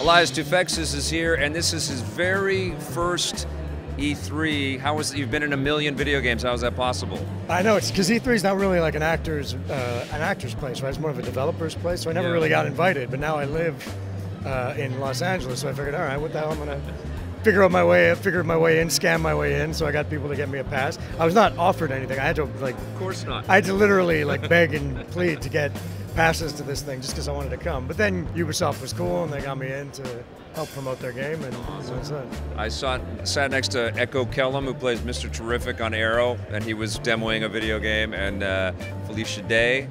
Elias Toufexis is here, and this is his very first E3. How was it? You've been in a million video games. How is that possible? I know, it's because E3 is not really like an actor's place, right? It's more of a developer's place. So I never really got invited, but now I live in Los Angeles, so I figured, all right, what the hell, I'm gonna figure my way in, scam my way in. So I got people to get me a pass. I was not offered anything. I had to Of course not. I had to literally beg and plead to get passes to this thing just because I wanted to come. But then Ubisoft was cool, and they got me in to help promote their game, and so that's it. I sat next to Echo Kellum, who plays Mr. Terrific on Arrow, and he was demoing a video game, and Felicia Day,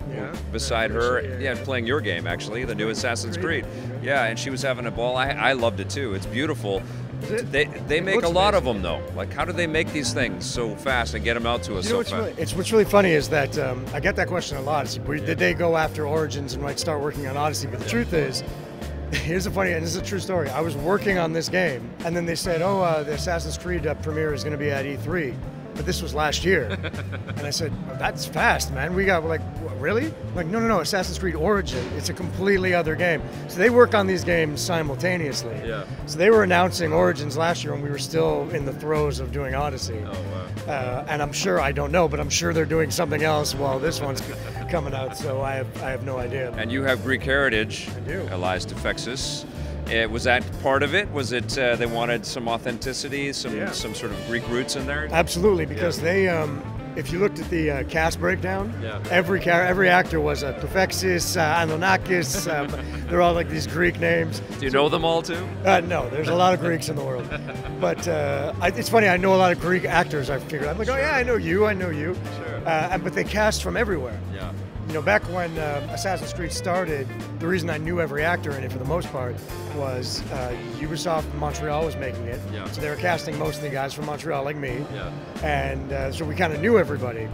beside her, playing your game, actually, the new Assassin's Creed. Yeah, and she was having a ball. I loved it, too. It's beautiful. They make a lot of them, though. Like, how do they make these things so fast and get them out to us so fast? What's really funny is that I get that question a lot. Did they go after Origins and start working on Odyssey? But the truth is, here's the funny, and this is a true story. I was working on this game, and then they said, oh, the Assassin's Creed premiere is going to be at E3. But this was last year. And I said, oh, that's fast, man. We got, what, really? No, Assassin's Creed Origin. It's a completely other game. So they work on these games simultaneously. Yeah. So they were announcing Origins last year when we were still in the throes of doing Odyssey. Oh, wow. And I'm sure, I don't know, but I'm sure they're doing something else while this one's coming out. So I have no idea. And you have Greek heritage. I do. Elias Toufexis. Was that part of it? Was it they wanted some authenticity, some sort of Greek roots in there? Absolutely, because they, if you looked at the cast breakdown, every actor was a Toufexis, Anonakis. They're all these Greek names. Do you know them all too? No, there's a lot of Greeks in the world. But it's funny, I know a lot of Greek actors. I figured, I'm like, oh yeah, I know you. Sure. But they cast from everywhere. Yeah. You know, back when Assassin's Creed started, the reason I knew every actor in it for the most part was Ubisoft in Montreal was making it. Yeah. So they were casting most of the guys from Montreal like me. Yeah. And so we kind of knew everybody.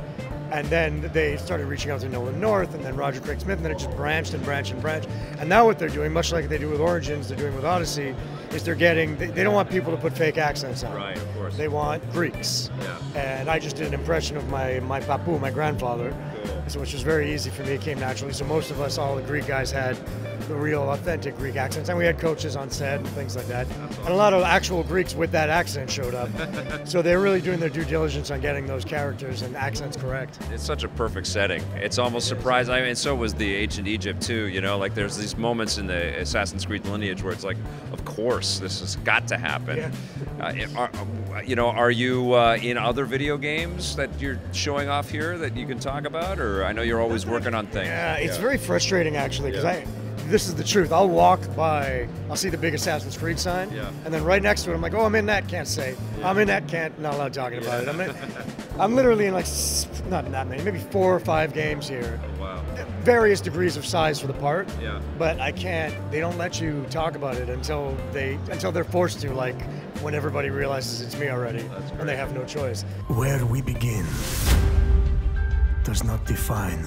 And then they started reaching out to Nolan North and then Roger Craig Smith, and then it just branched and branched and branched. And now what they're doing, much like they do with Origins, they're doing with Odyssey, is they don't want people to put fake accents on. Right, of course. They want Greeks. Yeah. And I just did an impression of my papu, my grandfather, so which was very easy for me. It came naturally. So most of us, all the Greek guys, had the real, authentic Greek accents, and we had coaches on set and things like that. Awesome. And a lot of actual Greeks with that accent showed up. So they're really doing their due diligence on getting those characters and accents correct. It's such a perfect setting. It's almost surprising. I mean, so was the ancient Egypt too. You know, there's these moments in the Assassin's Creed lineage where it's like, of course, this has got to happen. Yeah. Are you in other video games that you're showing off here that you can talk about, or I know you're always working on things. Yeah, it's very frustrating actually, because this is the truth. I'll walk by, I'll see the big Assassin's Creed sign, and then right next to it, I'm like, oh, I'm in that, can't say. I'm in that, not allowed talking about it. I'm literally in not that many, maybe 4 or 5 games here. Oh, wow. Various degrees of size for the part, but I can't, they don't let you talk about it until they're forced to, when everybody realizes it's me already, and they have no choice. Where we begin does not define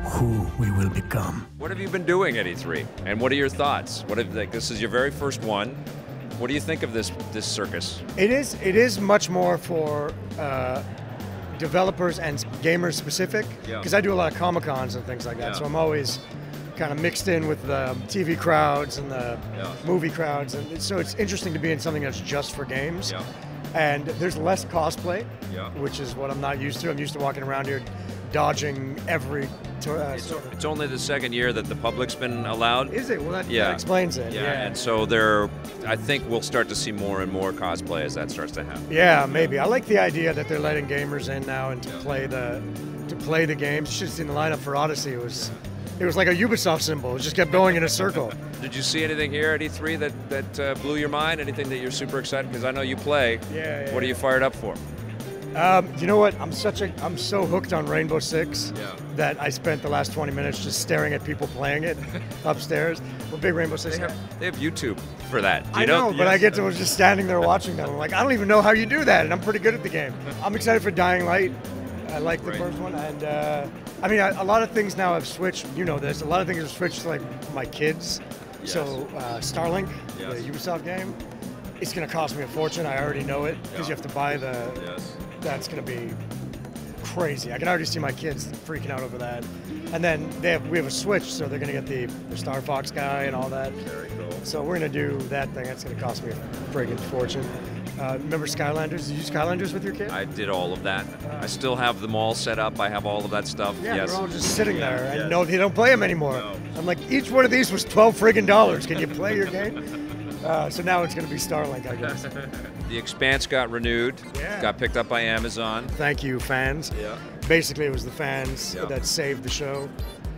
who we will become. What have you been doing at E3, and what are your thoughts? This is your very first one. What do you think of this circus? It is much more for developers and gamers specific, because I do a lot of Comic-Cons and things like that, so I'm always kind of mixed in with the TV crowds and the movie crowds, and so it's interesting to be in something that's just for games. And there's less cosplay, which is what I'm not used to. I'm used to walking around here dodging every it's only the second year that the public's been allowed. Is it? Well, that explains it. Yeah, and so I think we'll start to see more and more cosplay as that starts to happen. Yeah, maybe. I like the idea that they're letting gamers in now and to play the games. You should have seen the lineup for Odyssey. It was like a Ubisoft symbol. It just kept going in a circle. Did you see anything here at E3 that blew your mind? Anything that you're super excited? Because I know you play. What are you fired up for? You know what? I'm so hooked on Rainbow Six that I spent the last 20 minutes just staring at people playing it upstairs. Well, big Rainbow Six. They have YouTube for that. I know, but I get to just standing there watching them. I'm like, I don't even know how you do that, and I'm pretty good at the game. I'm excited for Dying Light. I like the first one, and a lot of things now have switched. You know this. A lot of things have switched to my kids. Yes. So Starlink, the Ubisoft game, it's going to cost me a fortune. I already know it because you have to buy the. That's going to be crazy. I can already see my kids freaking out over that. And then we have a Switch, so they're gonna get the Star Fox guy and all that. Very cool. So we're gonna do that thing. That's gonna cost me a friggin' fortune. Remember Skylanders? Did you use Skylanders with your kid? I did all of that. I still have them all set up. I have all of that stuff. Yeah, yes. they're all just sitting there, and no, they don't play them anymore. No. I'm like, each one of these was $12 friggin'. Can you play your game? So now it's going to be Starlink, I guess. The Expanse got renewed. Yeah. Got picked up by Amazon. Thank you, fans. Yeah. Basically, it was the fans that saved the show.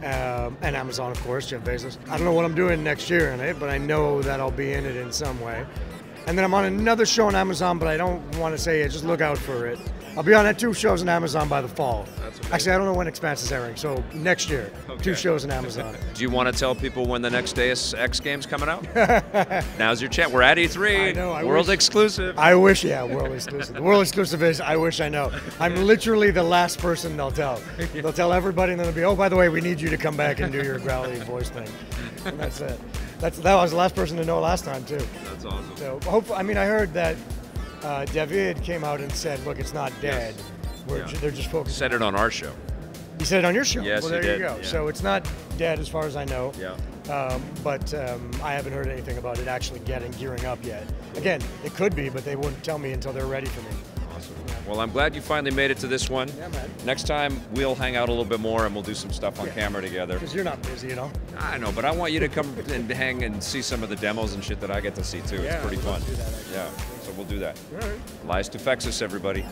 And Amazon, of course, Jeff Bezos. I don't know what I'm doing next year in it, but I know that I'll be in it in some way. And then I'm on another show on Amazon, but I don't want to say it. Just look out for it. I'll be on 2 shows on Amazon by the fall. Actually, I don't know when Expanse is airing, so next year, 2 shows on Amazon. Do you want to tell people when the next Deus Ex game's coming out? Now's your chance. We're at E3. I know. World exclusive. I wish, yeah, world exclusive. The world exclusive is, I wish I know. I'm literally the last person they'll tell. They'll tell everybody, and then they'll be, oh, by the way, we need you to come back and do your growly voice thing. And that's it. That was the last person to know last time, too. That's awesome. So, hopefully, I mean, I heard that David came out and said, look, it's not dead. They're just focused. Said it on our show. You said it on your show? Yes, well, there you you go. Yeah. So it's not dead as far as I know. Yeah. But I haven't heard anything about it actually gearing up yet. Again, it could be, but they wouldn't tell me until they're ready for me. Awesome. Well, I'm glad you finally made it to this one. Yeah, man. Next time, we'll hang out a little bit more and we'll do some stuff on camera together. Because you're not busy, you know? I know, but I want you to come and hang and see some of the demos and shit that I get to see, too. Yeah, it's pretty fun. Do that, yeah, so we'll do that. All right. Elias Toufexis, everybody.